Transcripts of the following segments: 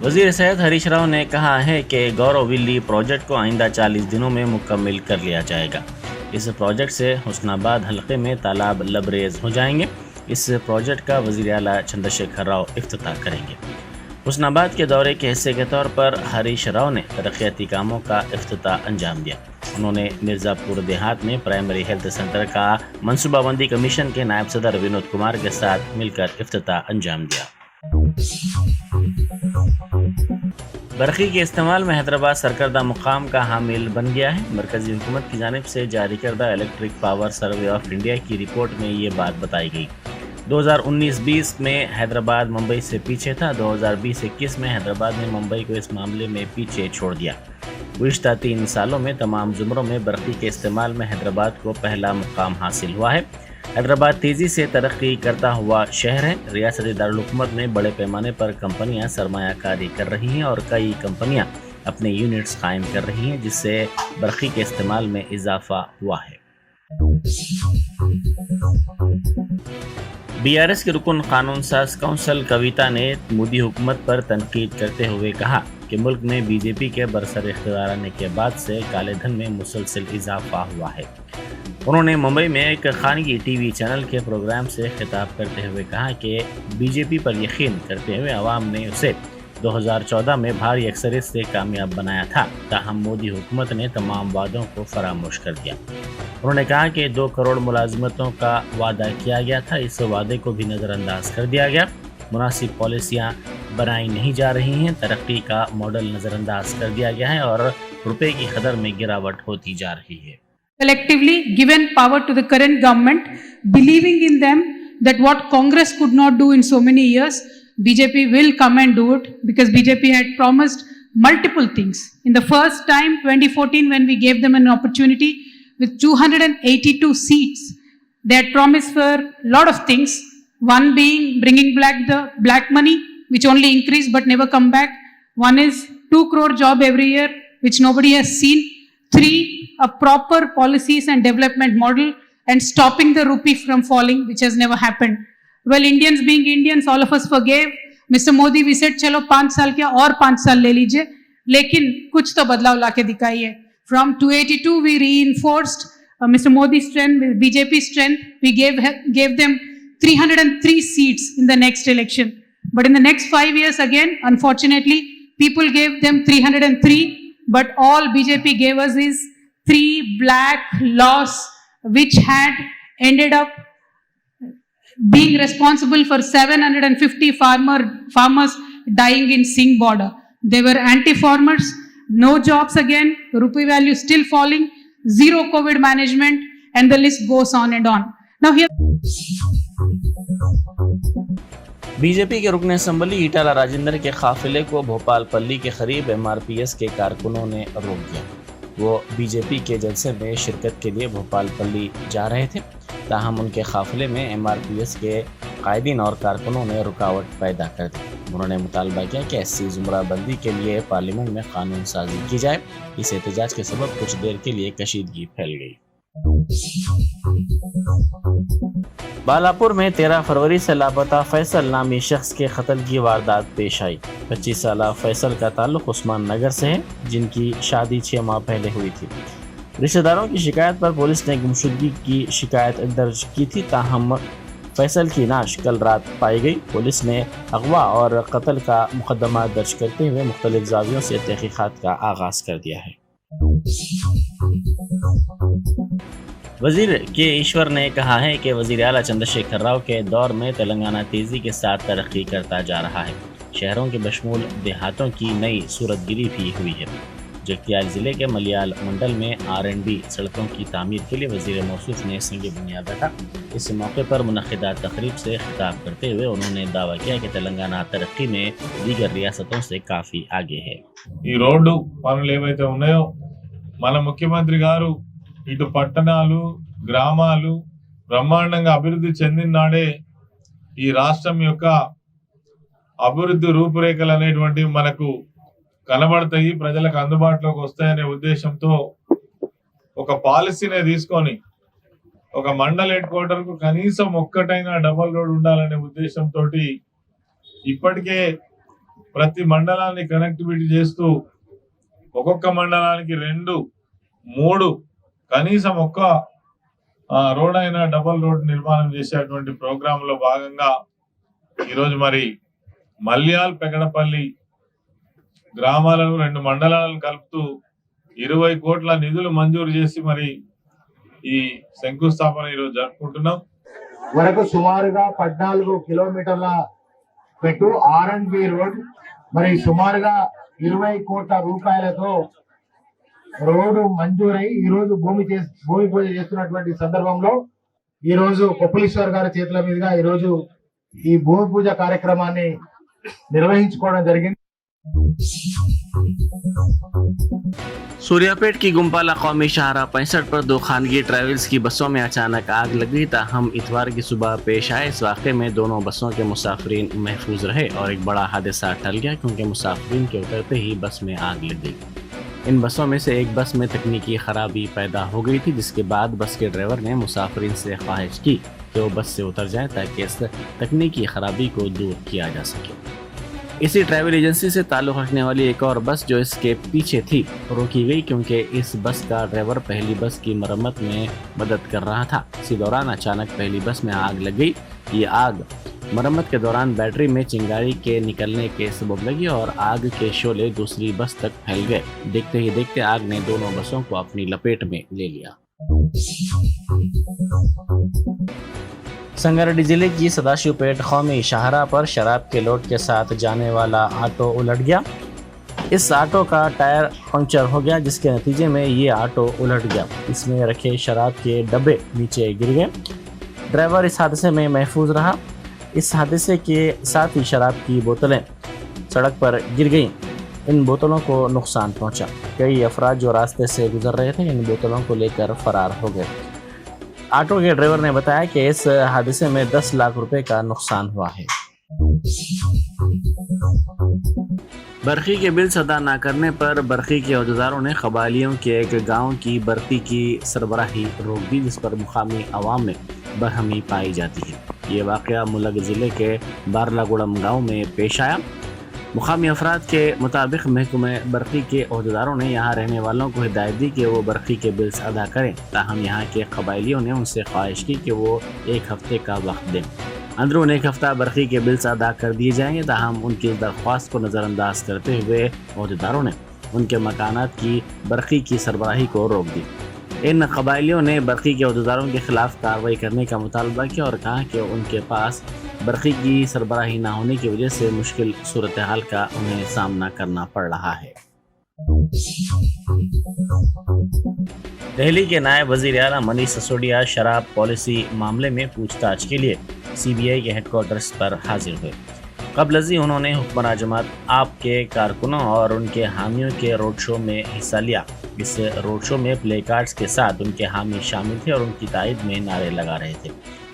वजीर सेहत हरीश राव ने कहा है कि गौरव विल्ली प्रोजेक्ट को आइंदा 40 दिनों में मुकम्मल कर लिया जाएगा। इस प्रोजेक्ट से हुस्नाबाद हल्के में तालाब लबरेज हो जाएंगे। इस प्रोजेक्ट का वजीर आला चंद्रशेखर राव इफ्तिताह करेंगे। हुस्नाबाद के दौरे के हिस्से के तौर पर हरीश राव ने तरक्याती कामों का इफ्तिताह अंजाम दिया। उन्होंने मिर्ज़ापुर देहात में प्राइमरी हेल्थ सेंटर का मनसूबाबंदी कमीशन के नायब सदर विनोद कुमार के साथ मिलकर इफ्तिताह अंजाम दिया। बरखी के इस्तेमाल में हैदराबाद सरकर्दा मुकाम का हामिल बन गया है। मरकजी हुकूमत की जानिब से जारी करदा electric power survey of India की रिपोर्ट में ये बात बताई गई। 2019-20 में हैदराबाद मुंबई से पीछे था। 2020-21 में हैदराबाद ने मुंबई को इस मामले में पीछे छोड़ दिया। गुज़िश्ता 3 सालों में तमाम ज़ुमरों में बरक़ी के इस्तेमाल में हैदराबाद को पहला मुकाम हासिल हुआ है। हैदराबाद तेज़ी से तरक्की करता हुआ शहर है। रियासती दारुल-हुकूमत में बड़े पैमाने पर कंपनियां सरमायाकारी कर रही हैं और कई कंपनियां अपने यूनिट्स कायम कर रही हैं, जिससे बरक़ी के इस्तेमाल में इजाफा हुआ है। BRS के रुकन कानून साज काउंसिल कविता ने मोदी हुकूमत पर तनकीद करते हुए कहा कि मुल्क में BJP के बरसर इख्तियार आने के बाद से काले धन में मुसलसल इजाफा हुआ है। उन्होंने मुंबई में एक खानगी TV चैनल के प्रोग्राम से खिताब करते हुए कहा कि BJP पर यकीन करते हुए अवाम ने उसे 2014 में भारी अक्सरियत से कामयाब बनाया था, ताहम मोदी हुकूमत ने तमाम वादों को फरामोश कर दिया। उन्होंने कहा कि 2 करोड़ मुलाजमतों का वादा किया गया था, इस वादे को भी नज़रअंदाज कर दिया गया। मुनासिब पॉलिसियाँ बनाई नहीं जा रही हैं, तरक्की का मॉडल नज़रअंदाज कर दिया गया है और रुपए की कदर में गिरावट होती जा रही है। Collectively given power to the current government, believing in them that what Congress could not do in so many years, BJP will come and do it, because BJP had promised multiple things. In the first time, 2014, when we gave them an opportunity with 282 seats, they had promised for a lot of things. One being bringing back the black money, which only increased but never come back. One is 2 crore job every year, which nobody has seen. 3, a proper policies and development model, and stopping the rupee from falling, which has never happened. Well, Indians being Indians, all of us forgave. Mr. Modi, we said, चलो 5 साल क्या और 5 साल ले लीजिए, लेकिन कुछ तो बदलाव लाके दिखाइए। From 282, we reinforced Mr. Modi's strength, BJP strength. We gave them 303 seats in the next election. But in the next 5 years, again, unfortunately, people gave them 303. But all BJP gave us is 3 black laws, which had ended up being responsible for 750 farmers dying in Singh border. They were anti-farmers, no jobs again, rupee value still falling, zero COVID management, and the list goes on and on. Now here BJP के रुकन assembly ईटाला Rajendra के काफिले को भोपाल पल्ली के करीब MRPS के कारकुनों ने रोक दिया। वो BJP के जलसे में शिरकत के लिए भोपाल पल्ली जा रहे थे, ताहम उनके काफिले में MRPS के कायदीन और कारकुनों ने रुकावट पैदा कर दी। उन्होंने मुतालबा किया कि SC जुमरा बंदी के लिए पार्लियामेंट में कानून साजी की जाए। इस एहतजाज के सबब कुछ देर के लिए कशीदगी फैल गई। बालापुर में 13 फरवरी से लापता फैसल नामी शख्स के कत्ल की वारदात पेश आई। 25 साला फैसल का ताल्लुक उस्मान नगर से है, जिनकी शादी 6 माह पहले हुई थी। रिश्तेदारों की शिकायत पर पुलिस ने गुमशुदगी की शिकायत दर्ज की थी, ताहम फैसल की नाश कल रात पाई गई। पुलिस ने अगवा और कत्ल का मुकदमा दर्ज करते हुए मुख्तलिफ जावियों से तहकीकात का आगाज कर दिया है। वजीर के ईश्वर ने कहा है कि वजीर आला चंद्रशेखर राव के दौर में तेलंगाना तेज़ी के साथ तरक्की करता जा रहा है। शहरों के बशमूल देहातों की नई सूरतगिरी भी हुई है। जगतियाल ज़िले के मलियाल मंडल में R&B सड़कों की तामीर के लिए वज़ीर मौसूफ ने संग बुनियाद रखा। इस मौके पर मुनक़िदा तकरीब से खिताब करते हुए उन्होंने दावा किया कि तेलंगाना तरक्की में दीगर रियासतों से काफ़ी आगे है। ఈ రోడ్డు పనులు ఏవైతే ఉన్నాయో మన ముఖ్యమంత్రి గారు ఇటు పట్టణాలు గ్రామాలు బ్రహ్మాండంగా అభివృద్ధి చెందిన నాడే ఈ రాష్ట్రం యొక్క అభివృద్ధి రూపురేఖలు అనేటువంటివి మనకు కనబడతాయి, ప్రజలకు అందుబాటులోకి వస్తాయనే ఉద్దేశంతో ఒక పాలసీనే తీసుకొని ఒక మండల్ హెడ్ క్వార్టర్ కు కనీసం ఒక్కటైనా డబుల్ రోడ్ ఉండాలనే ఉద్దేశంతో ఇప్పటికే ప్రతి మండలాన్ని కనెక్టివిటీ చేస్తూ ఒక్కొక్క మండలానికి 2, 3 కనీసం ఒక్క రోడ్ అయినా డబుల్ రోడ్ నిర్మాణం చేసేటువంటి ప్రోగ్రామ్ లో భాగంగా ఈరోజు మరి మల్యాల్ పెగడపల్లి గ్రామాలను 2 మండలాలను కలుపుతూ 20 కోట్ల నిధులు మంజూరు చేసి మరి ఈ శంకుస్థాపన ఈరోజు జరుపుకుంటున్నాం. వరకు సుమారుగా 14 కిలోమీటర్ల పెట్టు R&B రోడ్ మరి సుమారుగా 20 కోట్ల రూపాయలతో రోడ్డు మంజూరై ఈ రోజు భూమి పూజ చేస్తున్నటువంటి సందర్భంలో ఈ రోజు కొప్పులీశ్వర్ గారి చేతుల మీదుగా ఈ రోజు ఈ భూమి పూజ కార్యక్రమాన్ని నిర్వహించుకోవడం జరిగింది. सूर्यापेट की गुम्पाला कौमी शाहरा 65 पर 2 खानगी ट्रैवल्स की बसों में अचानक आग लग गई। ताहम इतवार की सुबह पेश आए इस वाक़े में दोनों बसों के मुसाफिरीन महफूज रहे और एक बड़ा हादसा टल गया क्योंकि मुसाफिरीन के उतरते ही बस में आग लग गई। इन बसों में से एक बस में तकनीकी खराबी पैदा हो गई थी, जिसके बाद बस के ड्राइवर ने मुसाफिरीन से ख्वाहिश की कि वो बस से उतर जाएं ताकि इस तकनीकी खराबी को दूर किया जा सके। इसी ट्रैवल एजेंसी से ताल्लुक़ रखने वाली एक और बस जो इसके पीछे थी रोकी गई क्योंकि इस बस का ड्राइवर पहली बस की मरम्मत में मदद कर रहा था। इसी दौरान अचानक पहली बस में आग लग गई। ये आग मरम्मत के दौरान बैटरी में चिंगारी के निकलने के सबब लगी और आग के शोले दूसरी बस तक फैल गए। देखते ही देखते आग ने दोनों बसों को अपनी लपेट में ले लिया। संगारेड्डी जिले की सदाशिवपेट कौमी शाहरा पर शराब के लोड के साथ जाने वाला ऑटो उलट गया। इस ऑटो का टायर पंक्चर हो गया, जिसके नतीजे में ये ऑटो उलट गया। इसमें रखे शराब के डब्बे नीचे गिर गए। ड्राइवर इस हादसे में महफूज रहा। इस हादसे के साथ ही शराब की बोतलें सड़क पर गिर गईं। इन बोतलों को नुकसान पहुंचा। कई अफराद जो रास्ते से गुजर रहे थे इन बोतलों को लेकर फरार हो गए। ऑटो के ड्राइवर ने बताया कि इस हादसे में 10 लाख रुपए का नुकसान हुआ है। बरखी के बिल्स अदा न करने पर बरखी के अहदेदारों ने कबायलियों के एक गांव की बरखी की सरबराही रोक दी, जिस पर मुकामी अवाम में बरहमी पाई जाती है। ये वाक़या मुलग ज़िले के बारलागुड़म गांव में पेश आया। मुकामी अफराद के मुताबिक महकमे बरखी के अहदेदारों ने यहाँ रहने वालों को हिदायत दी कि वो बरखी के बिल्स अदा करें। ताहम यहाँ के कबायलियों ने उनसे ख्वाहिश की कि वो 1 हफ्ते का वक्त दें। अंदरून 1 हफ्ता बरखी के बिल्स अदा कर दिए जाएंगे। ताहम उनकी दरख्वास्त को नज़रअंदाज करते हुए अहदेदारों ने उनके मकानात की बरखी की सरबराही को रोक दी। इन कबायलियों ने बरखी के अहदेदारों के खिलाफ कार्रवाई करने का मुतालबा किया और कहा कि उनके पास बरखी की सरबराही ना होने की वजह से मुश्किल सूरत हाल का उन्हें सामना करना पड़ रहा है। दिल्ली के नायब वज़ीर आला मनीष सिसोदिया शराब पॉलिसी मामले में पूछताछ के लिए CBI के हेडक्वार्टर्स पर हाजिर हुए। कबलजी उन्होंने हुक्मरान जमात आप के कारकुनों और उनके हामियों के रोड शो में हिस्सा लिया। इस रोड शो में प्ले कार्ड्स के साथ उनके हामी शामिल थे और उनकी तायद में नारे लगा रहे थे।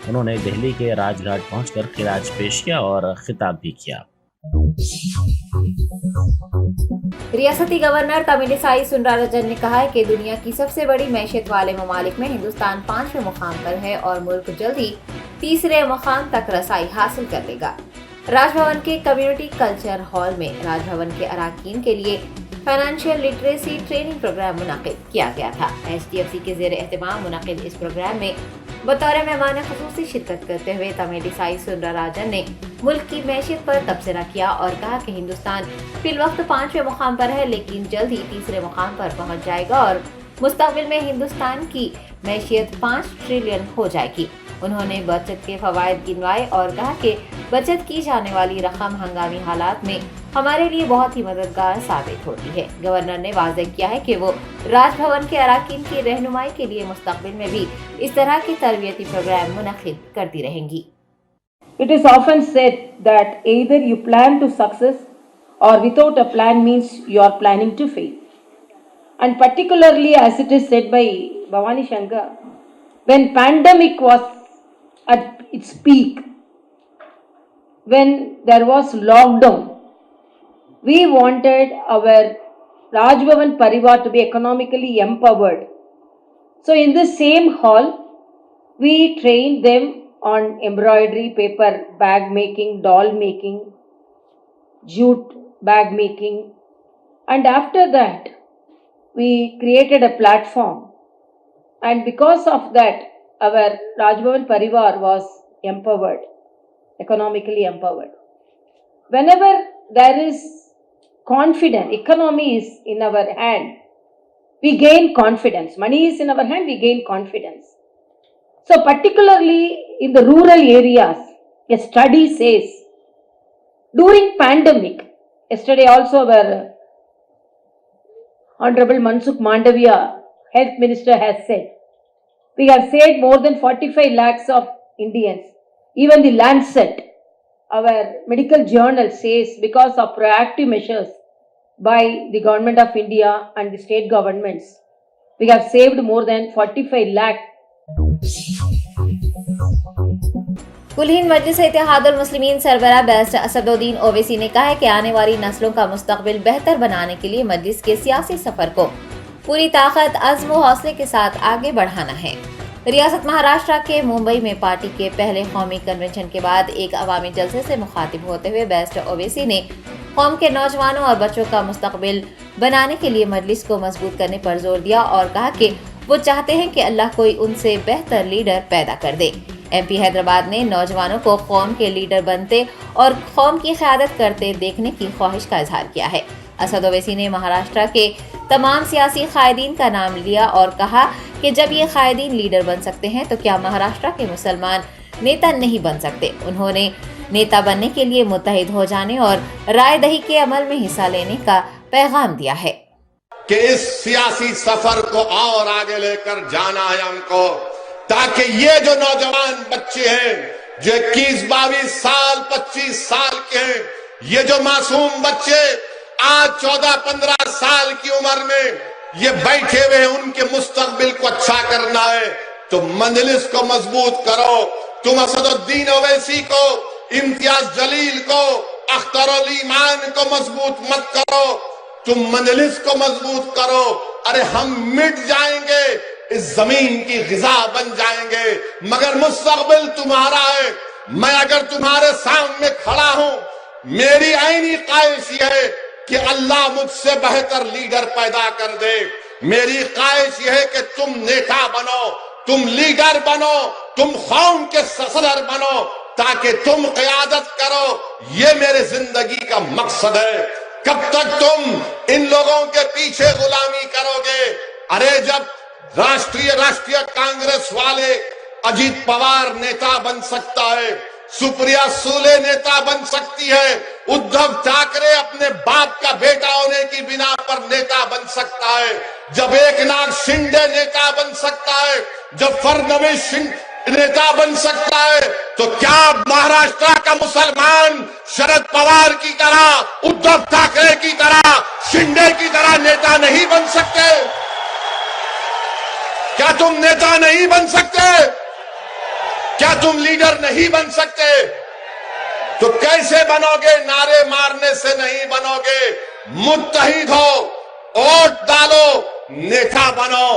उन्होंने दिल्ली के राजघाट पहुंचकर खिराज पेश किया और खिताब भी किया। रियासती गवर्नर तमिलिसाई सुंदरराजन ने कहा है कि दुनिया की सबसे बड़ी मैशियत वाले ममालिक में हिंदुस्तान 5वें मुकाम पर है और मुल्क जल्दी 3रे मुकाम तक रसाई हासिल कर लेगा। राजभवन के कम्युनिटी कल्चर हॉल में राजभवन के अरकान के लिए फाइनेंशियल लिटरेसी ट्रेनिंग प्रोग्राम मुनाकिद किया गया था। HDFC के ज़ेर एहतमाम मुनाकिद इस प्रोग्राम में बतौर मेहमान खुसूसी शिरकत करते हुए तमिलिसाई सुंदरराजन ने मुल्क की मैशियत पर तबसरा किया और कहा कि हिंदुस्तान फिलवक्त 5वें मुकाम पर है, लेकिन जल्द ही 3रे मुकाम पर पहुंच जाएगा और मुस्तकबिल में हिंदुस्तान की मैशियत 5 ट्रिलियन हो जाएगी। उन्होंने बचत के फवायद गिनवाए और कहा कि बचत की जाने वाली रकम हंगामी हालात में हमारे लिए बहुत ही मददगार साबित होती है। गवर्नर ने वाज़ेह किया है कि वो राजभवन के अरकान की रहनुमाई के लिए मुस्तकबिल में भी इस तरह के तरबियती प्रोग्राम मुनक़िद करती रहेंगी। It is often said that either you plan to success or without a plan means you are planning to fail. And particularly as it is said by Bhavani Shankar, when pandemic was at its peak, when there was lockdown, we wanted our Rajbhavan Parivar to be economically empowered. So in the same hall, we trained them on embroidery, paper bag making, doll making, jute bag making, and after that, we created a platform, and because of that, our Rajbhavan Parivar was empowered, economically empowered. Whenever there is confidence, economy is in our hand, we gain confidence. Money is in our hand, we gain confidence. So particularly in the rural areas, a study says, during pandemic, yesterday also our Honorable Mansukh Mandavia, Health Minister, has said, we have saved more than 45 lakhs of Indians. Even the Lancet, our medical journal, says because of proactive measures by the Government of India and the state governments, we have saved more than 45 lakh. कुल हिंद मजलिस Ittehadul Muslimeen सरबराह barrister Asaduddin Owaisi ने कहा है कि आने वाली नस्लों का मुस्तकबिल बेहतर बनाने के लिए मजलिस के सियासी सफर को पूरी ताकत, अज़्म व हौसले के साथ आगे बढ़ाना है। रियासत महाराष्ट्र के मुंबई में पार्टी के पहले कौमी कन्वेंशन के बाद एक अवामी जलसे से मुखातिब होते हुए बैरिस्टर ओवैसी ने कौम के नौजवानों और बच्चों का मुस्तकबिल बनाने के लिए मजलिस को मजबूत करने पर जोर दिया और कहा कि वो चाहते हैं कि अल्लाह कोई उनसे बेहतर लीडर पैदा कर दे। MP हैदराबाद ने नौजवानों को कौम के लीडर बनते और कौम की क़यादत करते देखने की ख्वाहिश का इजहार किया है। असद ओवैसी ने महाराष्ट्र के तमाम सियासी कायदीन का नाम लिया और कहा कि जब ये कायदीन लीडर बन सकते हैं तो क्या महाराष्ट्र के मुसलमान नेता नहीं बन सकते। उन्होंने नेता बनने के लिए मुत्तहिद हो जाने और राय दही के अमल में हिस्सा लेने का पैगाम दिया है कि इस सियासी सफर को और आगे लेकर जाना है हमको, ताकि ये जो नौजवान बच्चे हैं जो 21-22 साल 25 साल के हैं, ये जो मासूम बच्चे आज 14-15 साल की उम्र में ये बैठे हुए हैं, उनके मुस्तकबिल को अच्छा करना है तो मजलिस को मजबूत करो। तुम असदुद्दीन ओवैसी को, इम्तियाज जलील को, अख्तरुल ईमान को मजबूत मत करो, तुम मजलिस को मजबूत करो। अरे हम मिट जाएंगे, इस जमीन की ग़िज़ा बन जाएंगे, मगर मुस्तकबिल तुम्हारा है। मैं अगर तुम्हारे सामने खड़ा हूं, मेरी आईनी ख्वाहिश ये है कि अल्लाह मुझसे बेहतर लीडर पैदा कर दे। मेरी ख्वाहिश ये है कि तुम नेता बनो, तुम लीडर बनो, तुम कौम के सदर बनो, ताकि तुम क़यादत करो। ये मेरे जिंदगी का मकसद है। कब तक तुम इन लोगों के पीछे गुलामी करोगे? अरे जब राष्ट्रीय कांग्रेस वाले अजीत पवार नेता बन सकता है, सुप्रिया सुले नेता बन सकती है, उद्धव ठाकरे अपने बाप का बेटा होने की बिना पर नेता बन सकता है, जब एकनाथ शिंदे नेता बन सकता है, जब फडणवीस नेता बन सकता है, तो क्या महाराष्ट्र का मुसलमान शरद पवार की तरह, उद्धव ठाकरे की तरह, शिंदे की तरह नेता नहीं बन सकते? क्या तुम नेता नहीं बन सकते? क्या तुम लीडर नहीं बन सकते? तो कैसे बनोगे? नारे मारने से नहीं बनोगे। मुत्तहिद हो, वोट डालो, नेता बनो।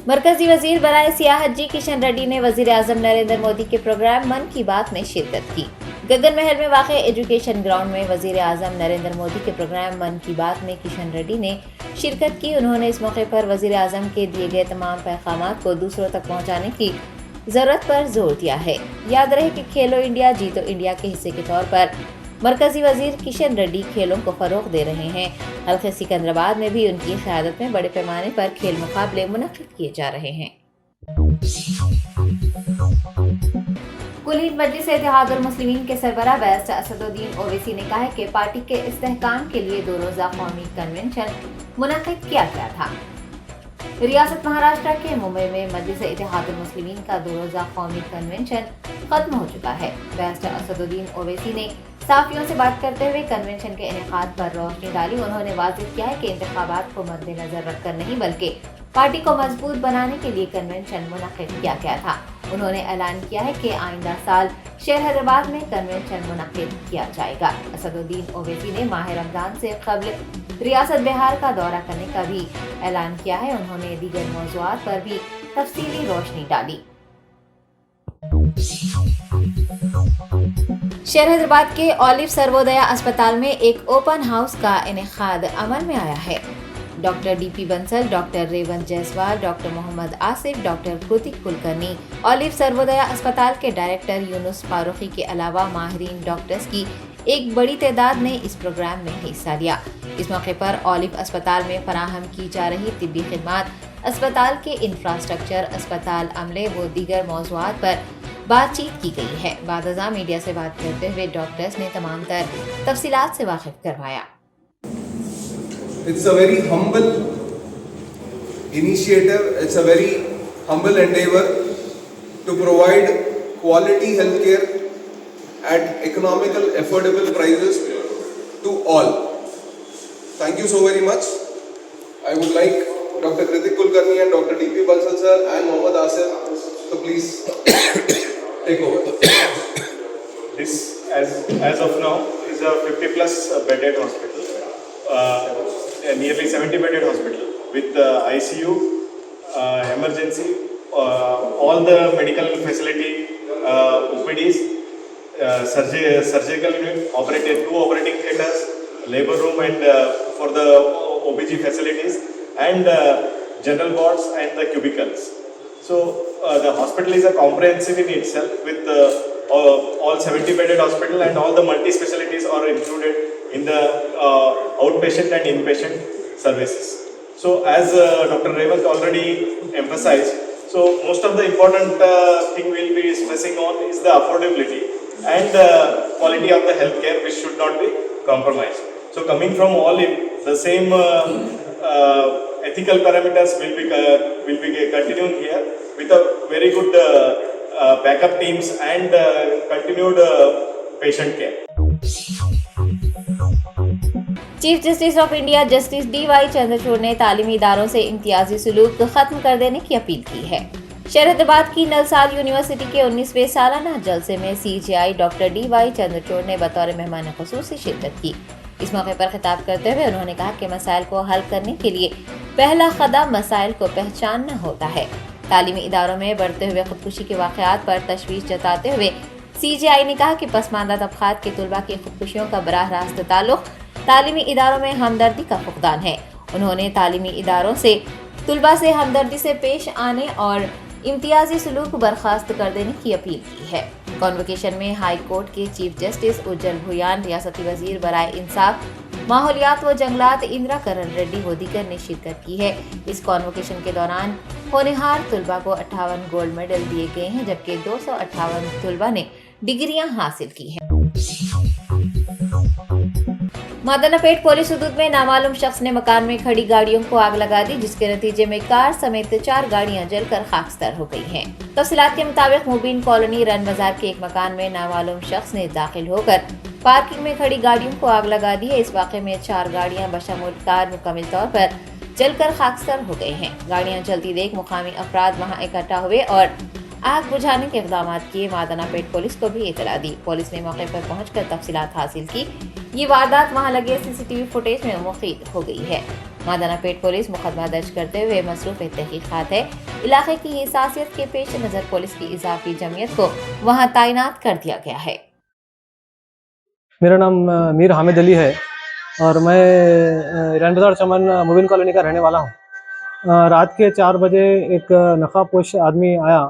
मरकजी वजीर बराए सियाहत जी किशन रेड्डी ने वजीर आजम नरेंद्र मोदी के प्रोग्राम मन की बात में शिरकत की। गगन महल में वाक़ एजुकेशन ग्राउंड में वजीर आजम नरेंद्र मोदी के प्रोग्राम मन की बात में किशन रेड्डी ने शिरकत की। उन्होंने इस मौके पर वजीर आजम के दिए गए तमाम पैगामात को दूसरों तक पहुँचाने की ज़रूरत पर जोर दिया है। याद रहे कि खेलो इंडिया जीतो इंडिया के हिस्से के तौर पर मरकजी वजीर किशन रेड्डी खेलों को फरोग दे रहे हैं। हल्के सिकंदराबाद में भी उनकी क़यादत में बड़े पैमाने पर खेल मुकाबले मुनक़िद किए जा रहे हैं। कुल हिंद मजलिस इत्तेहादुल मुस्लिमीन के सरबराह बैरिस्टर असदुद्दीन ओवैसी ने कहा है कि पार्टी के इस्तेहकाम के लिए 2 रोज़ा कौमी कन्वेंशन मुनक़िद किया गया था। रियासत महाराष्ट्र के मुंबई में मजलिस इत्तेहादुल मुस्लिमीन का 2 रोज़ा कौमी कन्वेंशन खत्म हो चुका है। बैरिस्टर असदुद्दीन ओवैसी ने साफियों से बात करते हुए कन्वेंशन के इनेकाद पर रोशनी डाली। उन्होंने वाज़ेह किया है कि इंतखाबात को मद्देनजर रखकर नहीं बल्कि पार्टी को मजबूत बनाने के लिए कन्वेंशन मुनक़िद किया गया था। उन्होंने ऐलान किया है कि आइंदा साल शहर हैदराबाद में कन्वेंशन मुनक़िद किया जाएगा। असदुद्दीन ओवैसी ने माह रमजान से कबल रियासत बिहार का दौरा करने का भी ऐलान किया है। उन्होंने दीगर मौज़ूआत पर भी तफसीली रोशनी डाली। शहर हैदराबाद के ऑलिव सर्वोदया अस्पताल में एक ओपन हाउस का इनेकाद अमल में आया है। Doctor DP Bansal, doctor Revant Jaiswal, doctor Mohammad Asif, doctor Kritik Kulkarni, Olive Sarvodaya अस्पताल के डायरेक्टर यूनुस फारूकी के अलावा माहिरीन डॉक्टर्स की एक बड़ी तादाद ने इस प्रोग्राम में हिस्सा लिया। इस मौके पर ऑलिव अस्पताल में फराहम की जा रही तिब्बी खिदमात, अस्पताल के इंफ्रास्ट्रक्चर, अस्पताल अमले व दीगर मौज़ूआत पर बातचीत की गई है। बाद मीडिया से बात करते हुए डॉक्टर्स ने तमाम तर तफसीलात से वाकिफ करवाया। It's a very humble initiative, it's a very humble endeavor to provide quality healthcare at economical, affordable prices to all. Thank you so very much. I would like Dr. Kritik Kulkarni and Dr. D.P. Bansal sir and Mohammad Asif to please take over. This, as of now, is a 50 plus bedded hospital. Nearly 70 bedded hospital with ICU, emergency, all the medical facility, OPDs, surgical unit, two operating theaters, labor room and for the OBG facilities, and general wards and the cubicles. So the hospital is a comprehensive in itself with all 70 bedded hospital, and all the multi-specialties are included in the outpatient and inpatient services. So as Dr. Revant already emphasized, so most of the important thing we'll be stressing on is the affordability and quality of the healthcare, which should not be compromised. So coming from Olive, the same ethical parameters will be continuing here with a very good backup teams and continued patient care. Chief justice of India justice D.Y.. Chandrachud ने तालीमी इदारों से इम्तियाजी सलूक खत्म कर देने की appeal की है। शहर हैदराबाद की नलसाद यूनिवर्सिटी के 19वें सालाना जलसे में CJI डॉक्टर डी.वाई. चंद्रचूड़ ने बतौर मेहमान खुसूसी शिरकत की। इस मौके पर खिताब करते हुए उन्होंने कहा कि मसाइल को हल करने के लिए पहला कदम मसाइल को पहचानना होता है। तालीमी इदारों में बढ़ते हुए खुदकुशी के वाक़यात पर तशवीश जताते हुए CJI ने कहा कि पसमानदा तबक़ात के तुलबा की खुदकुशियों का बराह रास्त ताल्लुक़ तालीमी इदारों में हमदर्दी का फुक़दान है। उन्होंने तालीमी इदारों से तुलबा से हमदर्दी से पेश आने और इम्तियाजी सलूक बर्खास्त कर देने की अपील की है। कॉन्वोकेशन में हाई कोर्ट के चीफ जस्टिस उज्जल भुयान, रियासती वजीर बराए इंसाफ, माहौलियात व जंगलात इंदिरा करण रेड्डी व दीगर ने शिरकत की है। इस कॉन्वोकेशन के दौरान होनहार तुलबा को 58 गोल्ड मेडल दिए गए हैं, जबकि 258 तुलबा ने डिग्रियां हासिल की हैं। मादनापेट पुलिस हदूद में नामालूम शख्स ने मकान में खड़ी गाड़ियों को आग लगा दी, जिसके नतीजे में कार समेत 4 गाड़ियां जलकर खाकस्तर हो गई हैं। तफसीलात के मुताबिक मुबीन कॉलोनी रन बाजार के एक मकान में नामालूम शख्स ने दाखिल होकर पार्किंग में खड़ी गाड़ियों को आग लगा दी है। इस वाक़े में 4 गाड़ियां बशमूल कार मुकम्मल तौर पर जलकर खाकस्तर हो गए हैं। गाड़ियां जलती देख मुकामी अफराद वहां इकट्ठा हुए और आग बुझाने के इक़दाम किए। मादनापेट पुलिस को भी इतला दी। पुलिस ने मौके पर पहुंचकर तफसीलात हासिल की। ये वारदात वहां लगे CCTV फुटेज में मुफ़ीद हो गई है। मादनापेट पुलिस मुकदमा दर्ज करते हुए मसरूफ़ तहक़ीक़ात है। इलाके की हिसासियत के पेश नज़र पुलिस की इजाफी जमीयत को वहां तैनात कर दिया गया है। मेरा नाम मीर हामिद अली है और मैं रन बाजार चमन मुबीन कॉलोनी का रहने वाला हूँ। रात के 4 बजे एक नकाबपोश आदमी आया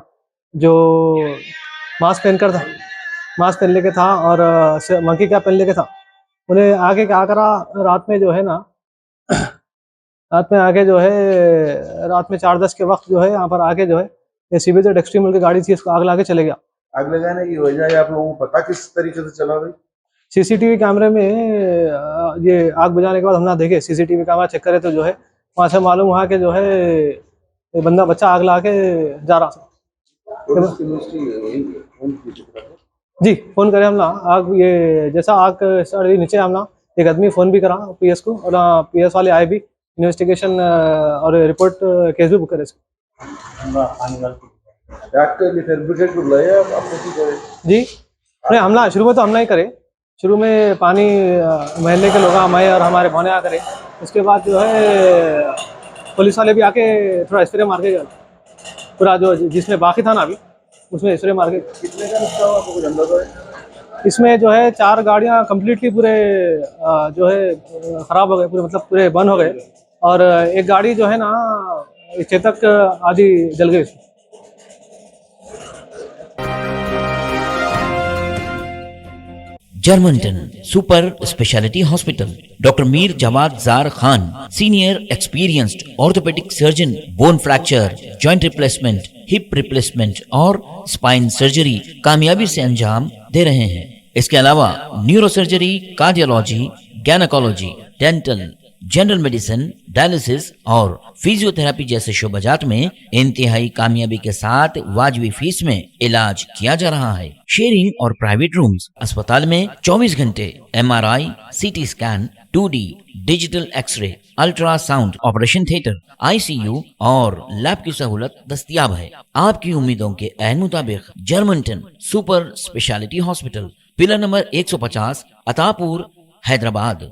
जो मास्क पहन लेके था और मंकी कैप पहन लेके था। उन्हें आगे क्या करा, रात में 4:10 के वक्त जो है यहाँ पर आके जो है CBZ एक्सट्रीम की गाड़ी थी, इसको आग लगा के चले गया। आग लगाने की वजह आप लोगों को पता किस तरीके से चला भाई? CCTV कैमरे में ये आग बुझाने के बाद हमने देखे, CCTV कैमरा चेक करे तो जो है वहाँ से मालूम हुआ कि जो है ये बच्चा आग लगा के जा रहा था। जी फोन करे हमला आग, ये जैसा आग नीचे हमला एक आदमी फ़ोन भी करा PS को और PS वाले आए भी, इन्वेस्टिगेशन और रिपोर्ट केस भी बुक करे। जी नहीं, हमला शुरू में तो हमला ही करे। शुरू में पानी महल्ले के लोग मैं और हमारे भौने आ करे, उसके बाद जो है पुलिस वाले भी आके थोड़ा स्प्रे मार के पूरा जो जिसमें बाकी था ना अभी उसमें स्प्रे मार के। कितने का नुकसान हुआ आपको कुछ अंदाजा है? इसमें जो है 4 गाड़ियां कम्प्लीटली पूरे जो है ख़राब हो गए, पूरे मतलब पूरे बंद हो गए, और एक गाड़ी जो है ना चेतक आदि जल गई। Germanton super speciality hospital, doctor Mir Jawad Zar Khan, senior experienced orthopaedic surgeon, bone fracture, joint replacement, hip replacement और स्पाइन सर्जरी कामयाबी से अंजाम दे रहे हैं। इसके अलावा neuro surgery, cardiology, gynaecology, dental, general medicine, dialysis और फिजियोथेरेपी जैसे शोबाजात में इंतहाई कामयाबी के साथ वाजबी फीस में इलाज किया जा रहा है। शेयरिंग और प्राइवेट रूम्स, अस्पताल में 24 घंटे MRI, CT scan, 2D digital x ray, ultrasound, operation theatre, ICU और लैब की सहूलत दस्तयाब है। आपकी उम्मीदों के ऐन मुताबिक Germanten super speciality hospital, pillar number 150, Attapur, Hyderabad.